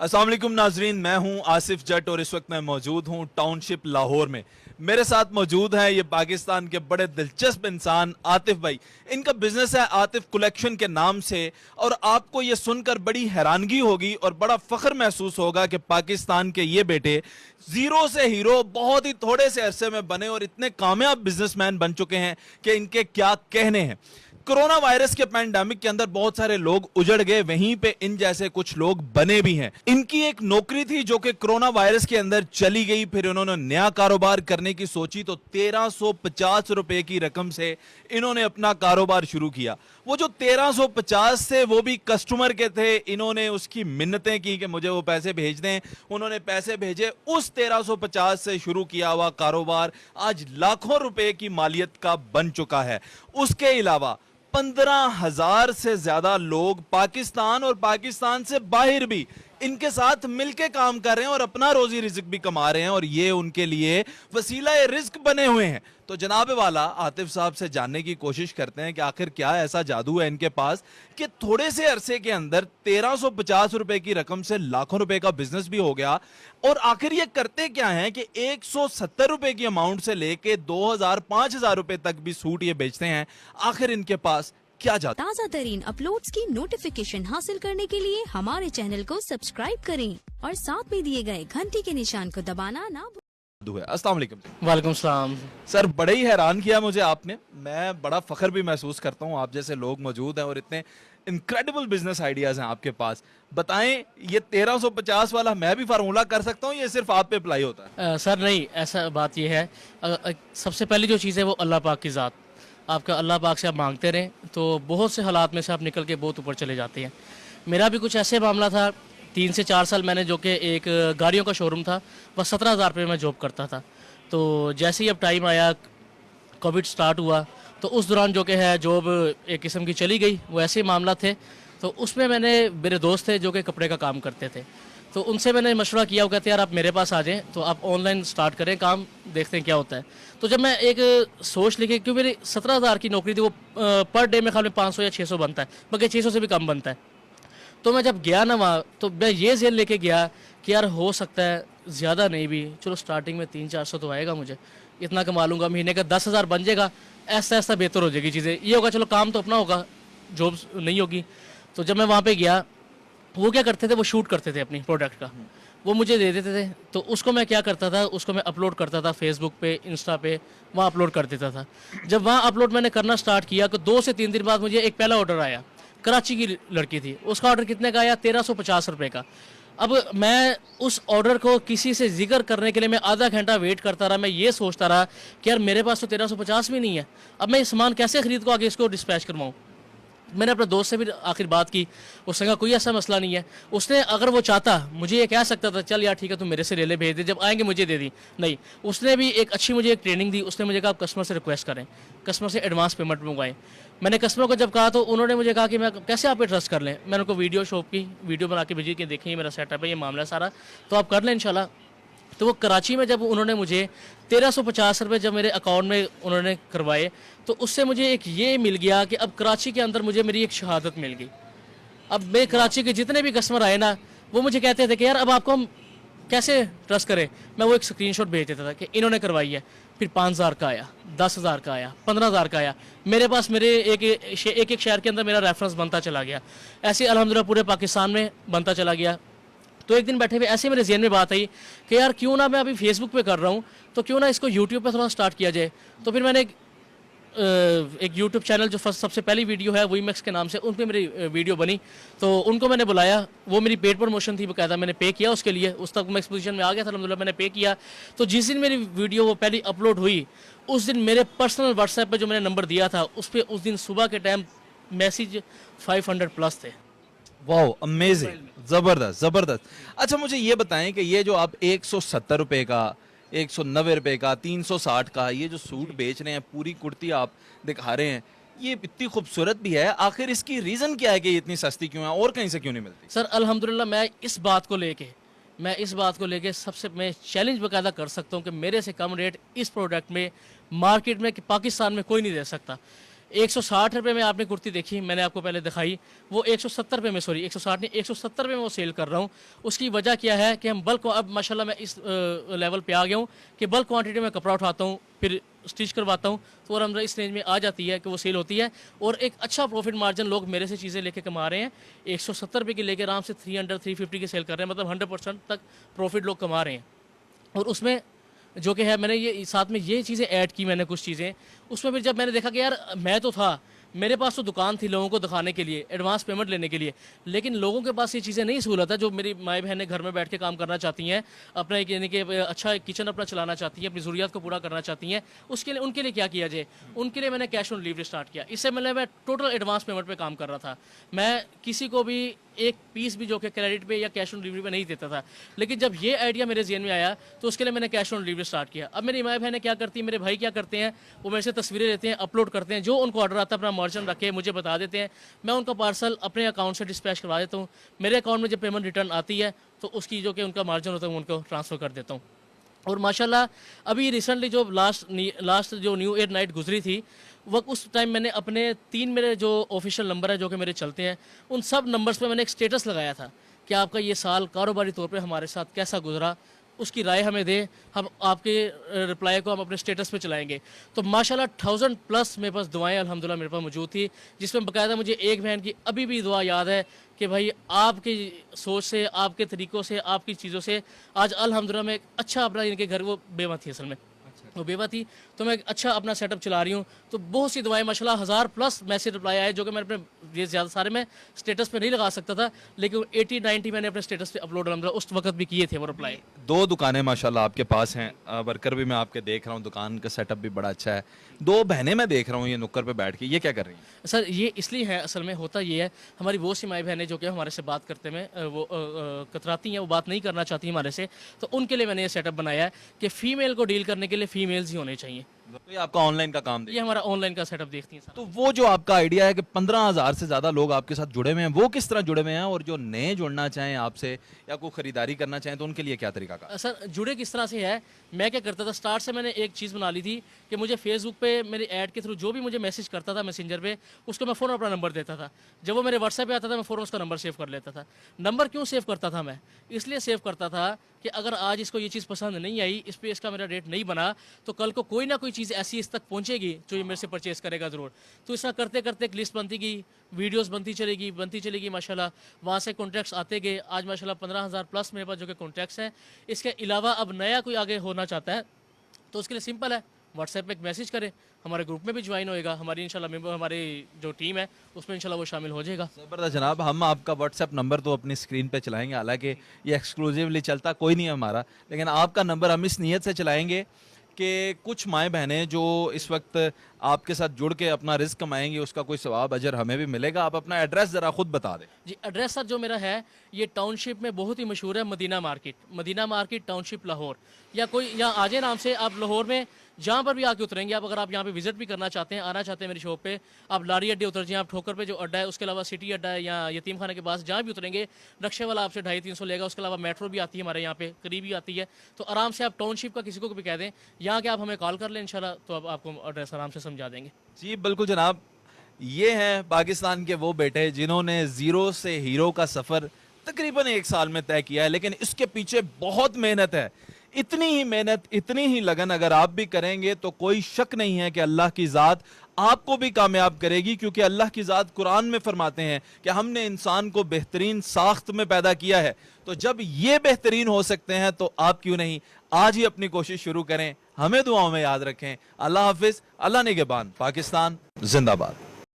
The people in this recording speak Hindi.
अस्सलाम वालेकुम नाजरीन, मैं हूं आसिफ जट और इस वक्त मैं मौजूद हूं टाउनशिप लाहौर में। मेरे साथ मौजूद हैं ये पाकिस्तान के बड़े दिलचस्प इंसान आतिफ भाई। इनका बिजनेस है आतिफ कलेक्शन के नाम से, और आपको ये सुनकर बड़ी हैरानगी होगी और बड़ा फख्र महसूस होगा कि पाकिस्तान के ये बेटे जीरो से हीरो बहुत ही थोड़े से अरसे में बने और इतने कामयाब बिजनेसमैन बन चुके हैं कि इनके क्या कहने हैं। कोरोना वायरस के पैंडेमिक के अंदर बहुत सारे लोग उजड़ गए, वहीं पे इन जैसे कुछ लोग बने भी हैं। इनकी एक नौकरी थी जो कि कोरोना वायरस के अंदर चली गई, फिर उन्होंने नया कारोबार करने की सोची तो 1350 रुपए की रकम से इन्होंने अपना कारोबार शुरू किया। वो जो 1350 थे वो भी कस्टमर के थे, इन्होंने उसकी मिन्नतें की कि मुझे वो पैसे भेज दें। उन्होंने पैसे भेजे, उस 1350 से शुरू किया हुआ कारोबार आज लाखों रुपए की मालियत का बन चुका है। उसके अलावा 15,000 से ज्यादा लोग पाकिस्तान और पाकिस्तान से बाहर भी इनके साथ मिलके काम कर रहे हैं और अपना रोजी रिज्क भी कमा रहे हैं, और ये उनके लिए वसीला रिज्क बने हुए हैं। तो जनाब वाला आतिफ साहब से जानने की कोशिश करते हैं कि आखिर क्या ऐसा जादू है इनके पास कि थोड़े से अरसे के अंदर 1350 रुपए की रकम से लाखों रुपए का बिजनेस भी हो गया। और आखिर ये करते क्या हैं कि 170 रुपए की अमाउंट से लेके 2000-5000 रुपए तक भी सूट ये बेचते हैं। आखिर इनके पास क्या जादू? ताज़ा तरीन अपलोड्स की नोटिफिकेशन हासिल करने के लिए हमारे चैनल को सब्सक्राइब करें और साथ में दिए गए घंटी के निशान को दबाना ना है। अस्सलाम वालेकुम। वालेकुम सलाम। सर, बड़े ही हैरान किया मुझे आपने। मैं बड़ा फख्र भी महसूस करता हूँ, आप जैसे लोग मौजूद हैं और इतने इनक्रेडिबल बिजनेस आइडियाज हैं आपके पास। बताएं, ये 1350 वाला मैं भी फार्मूला कर सकता हूँ, ये सिर्फ आप पे अप्लाई होता है? सर नहीं, ऐसा बात ये है, सबसे पहली जो चीज़ है वो अल्लाह पाक की ज़ात। आपका अल्लाह पाक से आप मांगते रहें तो बहुत से हालात में से आप निकल के बहुत ऊपर चले जाते हैं। मेरा भी कुछ ऐसे मामला था, 3 से 4 साल मैंने, जो कि एक गाड़ियों का शोरूम था, बस 17,000 रुपये में जॉब करता था। तो जैसे ही अब टाइम आया, कोविड स्टार्ट हुआ, तो उस दौरान जो कि है जॉब एक किस्म की चली गई। वो ऐसे मामला थे, तो उसमें मेरे दोस्त थे जो कि कपड़े का काम करते थे, तो उनसे मैंने मशवरा किया। वो कहते यार आप मेरे पास आ जाएं, तो आप ऑनलाइन स्टार्ट करें काम, देखते हैं क्या होता है। तो जब मैं एक सोच लेके, क्योंकि मेरी 17,000 की नौकरी थी, वो पर डे में खाली 500 या 600 बनता है, बल्कि 600 से भी कम बनता है। तो मैं जब गया ना वहाँ, तो मैं ये जेल लेके गया कि यार हो सकता है ज़्यादा नहीं भी, चलो स्टार्टिंग में 300-400 तो आएगा, मुझे इतना कमा लूँगा, महीने का 10,000 बन जाएगा, ऐसा ऐसा बेहतर हो जाएगी चीज़ें। ये होगा चलो काम तो अपना होगा, जॉब नहीं होगी। तो जब मैं वहाँ पे गया, वो क्या करते थे, वो शूट करते थे अपनी प्रोडक्ट का, वो मुझे दे देते थे। तो उसको मैं क्या करता था, उसको मैं अपलोड करता था फेसबुक पे, इंस्टा पे, वहाँ अपलोड कर देता था। जब वहाँ अपलोड मैंने करना स्टार्ट किया तो 2 से 3 दिन बाद मुझे एक पहला ऑर्डर आया। कराची की लड़की थी, उसका ऑर्डर कितने का आया? 1350 रुपये का। अब मैं उस ऑर्डर को किसी से जिक्र करने के लिए मैं आधा घंटा वेट करता रहा। मैं ये सोचता रहा कि यार मेरे पास तो 1350 भी नहीं है, अब मैं ये सामान कैसे खरीद को आगे इसको डिस्पैच करवाऊँ। मैंने अपने दोस्त से भी आखिर बात की, उसने कहा कोई ऐसा मसला नहीं है। उसने अगर वो चाहता मुझे ये कह सकता था चल यार ठीक है तुम मेरे से ले ले, भेज दे, जब आएंगे मुझे दे दी। नहीं, उसने भी एक अच्छी मुझे एक ट्रेनिंग दी। उसने मुझे कहा आप कस्टमर से रिक्वेस्ट करें, कस्टमर से एडवांस पेमेंट मंगवाएं। मैंने कस्टमर को जब कहा तो उन्होंने मुझे कहा कि मैं कैसे आप पे ट्रस्ट कर लें। मैंने उनको वीडियो शॉप की वीडियो बना के भेजी कि देखें ये मेरा सेटअप है, ये मामला सारा, तो आप कर लें इंशाल्लाह। तो वो कराची में जब उन्होंने मुझे 1350 रुपये जब मेरे अकाउंट में उन्होंने करवाए, तो उससे मुझे एक ये मिल गया कि अब कराची के अंदर मुझे मेरी एक शहादत मिल गई। अब मैं कराची के जितने भी कस्टमर आए ना, वो मुझे कहते थे कि यार अब आपको हम कैसे ट्रस्ट करें। मैं वो एक स्क्रीनशॉट भेज देता था कि इन्होंने करवाई है, फिर 5,000 का आया, 10,000 का आया, 15,000 का आया। मेरे पास मेरे एक शहर के अंदर मेरा रेफरेंस बनता चला गया। ऐसे अल्हम्दुलिल्लाह पूरे पाकिस्तान में बनता चला गया। तो एक दिन बैठे हुए ऐसे मेरे ज़हन में बात आई कि यार क्यों ना मैं अभी फेसबुक पे कर रहा हूँ, तो क्यों ना इसको यूट्यूब पे थोड़ा स्टार्ट किया जाए। तो फिर मैंने एक यूट्यूब चैनल जो सबसे पहली वीडियो है वीमैक्स के नाम से, उन पर मेरी वीडियो बनी, तो उनको मैंने बुलाया। वो मेरी पेड प्रमोशन थी, बकायदा मैंने पे किया उसके लिए। उस तक मैं इस पोजीशन में आ गया था अल्हम्दुलिल्लाह, मैंने पे किया। तो जिस दिन मेरी वीडियो वो पहली अपलोड हुई, उस दिन मेरे पर्सनल व्हाट्सएप पर जो मैंने नंबर दिया था उस पर उस दिन सुबह के टाइम मैसेज 500+ थे। वाह, अमेजिंग, जबरदस्त जबरदस्त। अच्छा, मुझे ये बताएं कि ये जो आप 170 रुपए का, 190 रुपए का, 360 का ये जो सूट बेच रहे हैं, पूरी कुर्ती आप दिखा रहे हैं, ये इतनी खूबसूरत भी है, आखिर इसकी रीज़न क्या है कि ये इतनी सस्ती क्यों है और कहीं से क्यों नहीं मिलती? सर अल्हम्दुलिल्लाह मैं इस बात को लेके सबसे मैं चैलेंज बकायदा कर सकता हूँ कि मेरे से कम रेट इस प्रोडक्ट में मार्केट में पाकिस्तान में कोई नहीं दे सकता। 160 रुपये में आपने कुर्ती देखी, मैंने आपको पहले दिखाई, वो 170 रुपये में, सॉरी 160 नहीं 170 रुपये में वो सेल कर रहा हूँ। उसकी वजह क्या है कि हम बल्क, अब माशाल्लाह मैं इस लेवल पे आ गया हूँ कि बल्क क्वांटिटी में कपड़ा उठाता हूँ, फिर स्टिच करवाता हूँ, तो और हम इस रेंज में आ जाती है कि वो सेल होती है और एक अच्छा प्रॉफिट मार्जिन लोग मेरे से चीज़ें लेके कमा रहे हैं। 170 रुपये की लेके आराम से 300-350 की सेल कर रहे हैं, मतलब 100% तक प्रॉफिट लोग कमा रहे हैं। और उसमें जो कि है, मैंने ये साथ में ये चीज़ें ऐड की, मैंने कुछ चीज़ें उसमें फिर जब मैंने देखा कि यार मैं तो था, मेरे पास तो दुकान थी लोगों को दिखाने के लिए, एडवांस पेमेंट लेने के लिए, लेकिन लोगों के पास ये चीज़ें नहीं सहूलत है। जो मेरी माएँ बहनें घर में बैठ के काम करना चाहती हैं, अपना एक यानी कि अच्छा किचन अपना चलाना चाहती हैं, अपनी ज़रूरियात को पूरा करना चाहती हैं, उसके लिए उनके लिए क्या किया जाए, उनके लिए मैंने कैश ऑन डिलीवरी स्टार्ट किया। इससे मतलब मैं टोटल एडवांस पेमेंट पे काम कर रहा था, मैं किसी को भी एक पीस भी जो कि क्रेडिट पे या कैश ऑन डिलीवरी पे नहीं देता था। लेकिन जब ये आइडिया मेरे ज़हन में आया तो उसके लिए मैंने कैश ऑन डिलीवरी स्टार्ट किया। अब मेरी माँ बहनें क्या करती हैं, मेरे भाई क्या करते हैं, वो मेरे से तस्वीरें लेते हैं, अपलोड करते हैं, जो उनको ऑर्डर आता है अपना मर्चेंट रखे मुझे बता देते हैं, मैं उनका पार्सल अपने अकाउंट से डिस्पैच करवा देता हूँ। मेरे अकाउंट में जब पेमेंट रिटर्न आती है तो उसकी जो कि उनका मार्जिन होता है वो उनको ट्रांसफ़र कर देता हूँ। और माशाल्लाह अभी रिसेंटली जो लास्ट जो न्यू ईयर नाइट गुजरी थी, वो उस टाइम मैंने अपने 3 मेरे जो ऑफिशियल नंबर है जो कि मेरे चलते हैं, उन सब नंबर्स पे मैंने एक स्टेटस लगाया था कि आपका ये साल कारोबारी तौर पे हमारे साथ कैसा गुजरा, उसकी राय हमें दे, हम आपके रिप्लाई को हम अपने स्टेटस पे चलाएंगे। तो माशाल्लाह 1000+ मेरे पास दुआएं अल्हम्दुलिल्लाह मेरे पास मौजूद थी, जिसमें बाकायदा मुझे एक बहन की अभी भी दुआ याद है कि भाई आपकी सोच से, आपके तरीक़ों से, आपकी चीज़ों से आज अल्हम्दुलिल्लाह मैं एक अच्छा अपना इनके घर, वो बेवा थी असल में, वो बेवा थी, तो मैं एक अच्छा अपना सेटअप चला रही हूँ। तो बहुत सी दुआएं माशाल्लाह 1000+ मैसेज रिप्लाई आए, जो कि मैंने अपने ये ज़्यादा सारे मैं स्टेटस पे नहीं लगा सकता था, लेकिन 80-90 मैंने अपने स्टेटस पे अपलोड अल्हम्दुलिल्लाह उस वक्त भी किए थे वो रिप्लाई। 2 दुकानें माशाल्लाह आपके पास हैं, वर्कर भी मैं आपके देख रहा हूँ, दुकान का सेटअप भी बड़ा अच्छा है। 2 बहनें मैं देख रहा हूँ ये नुक्कड़ पे बैठ के, ये क्या कर रही हैं? सर ये इसलिए है, असल में होता ये है, हमारी बहुत सी माई बहनें जो कि हमारे से बात करते में वो कतराती हैं, वो बात नहीं करना चाहती हमारे से, तो उनके लिए मैंने ये सेटअप बनाया है कि फ़ीमेल को डील करने के लिए फ़ीमेल्स ही होने चाहिए। तो ये आपका ऑनलाइन का काम ये हमारा ऑनलाइन का सेटअप देखती हैं सर। तो वो जो आपका आइडिया है कि 15,000 से ज़्यादा लोग आपके साथ जुड़े हुए हैं, वो किस तरह जुड़े हुए हैं, और जो नए जुड़ना चाहें आपसे या कोई ख़रीदारी करना चाहें तो उनके लिए क्या तरीका का? सर जुड़े किस तरह से है, मैं क्या करता था, स्टार्ट से मैंने एक चीज़ बना ली थी कि मुझे फेसबुक पे मेरी ऐड के थ्रू जो भी मुझे मैसेज करता था मैसेंजर पे, उसको मैं फ़ौरन अपना नंबर देता था। जब वो मेरे व्हाट्सएप पे आता था मैं फ़ौरन उसका नंबर सेव कर लेता था। नंबर क्यों सेव करता था मैं, इसलिए सेव करता था कि अगर आज इसको ये चीज़ पसंद नहीं आई, इस पर इसका मेरा रेट नहीं बना, तो कल को कोई ना कोई चीज़ ऐसी इस तक पहुंचेगी जो ये मेरे से परचेस करेगा ज़रूर। तो इस तरह करते करते एक लिस्ट बनती गई, वीडियोस बनती चलेगी माशाल्लाह, वहाँ से कॉन्टैक्ट्स आते गए। आज माशाल्लाह 15,000+ मेरे पास जो कि कॉन्टैक्ट्स हैं। इसके अलावा अब नया कोई आगे होना चाहता है तो उसके लिए सिंपल है, व्हाट्सएप पे एक मैसेज करें, हमारे ग्रुप में भी ज्वाइन होएगा, हमारी इंशाल्लाह मेंबर, हमारी जो टीम है उसमें इंशाल्लाह वो शामिल हो जाएगा। ज़बरदस्त जनाब, हम आपका व्हाट्सएप नंबर तो अपनी स्क्रीन पे चलाएंगे, हालांकि ये एक्सक्लूसिवली चलता कोई नहीं है हमारा, लेकिन आपका नंबर हम इस नीयत से चलाएंगे कि कुछ माएँ बहनें जो इस वक्त आपके साथ जुड़ के अपना रिस्क कमाएंगी, उसका कोई सवाब अजर हमें भी मिलेगा। आप अपना एड्रेस ज़रा खुद बता दें। जी एड्रेस सर जो मेरा है, ये टाउनशिप में बहुत ही मशहूर है, मदीना मार्केट टाउनशिप लाहौर, या कोई यहाँ आ जाए नाम से, आप लाहौर में जहाँ पर भी आके उतरेंगे आप, अगर आप यहाँ पे विजिट भी करना चाहते हैं, आना चाहते हैं मेरी शॉप पे, आप लारी अड्डे उतर जाएँ, आप ठोकर पे जो अड्डा है, उसके अलावा सिटी अड्डा है या यतीम खाने के पास, जहाँ भी उतरेंगे रक्शे वाला आपसे 250-300 लेगा। उसके अलावा मेट्रो भी आती है हमारे यहाँ पे, करीब ही आती है, तो आराम से आप टाउनशिप का किसी को भी कह दें यहाँ के, आप हमें कॉल कर लें इंशाल्लाह, तो अब आपको एड्रेस आराम से समझा देंगे। जी बिल्कुल जनाब, ये हैं पाकिस्तान के वो बेटे जिन्होंने ज़ीरो से हीरो का सफ़र तकरीबन 1 साल में तय किया है, लेकिन इसके पीछे बहुत मेहनत है। इतनी ही मेहनत, इतनी ही लगन अगर आप भी करेंगे तो कोई शक नहीं है कि अल्लाह की ज़ात आपको भी कामयाब करेगी, क्योंकि अल्लाह की ज़ात कुरान में फरमाते हैं कि हमने इंसान को बेहतरीन साख्त में पैदा किया है। तो जब ये बेहतरीन हो सकते हैं तो आप क्यों नहीं आज ही अपनी कोशिश शुरू करें। हमें दुआओं में याद रखें। अल्लाह हाफिज़, अल्लाह निगहबान। पाकिस्तान जिंदाबाद।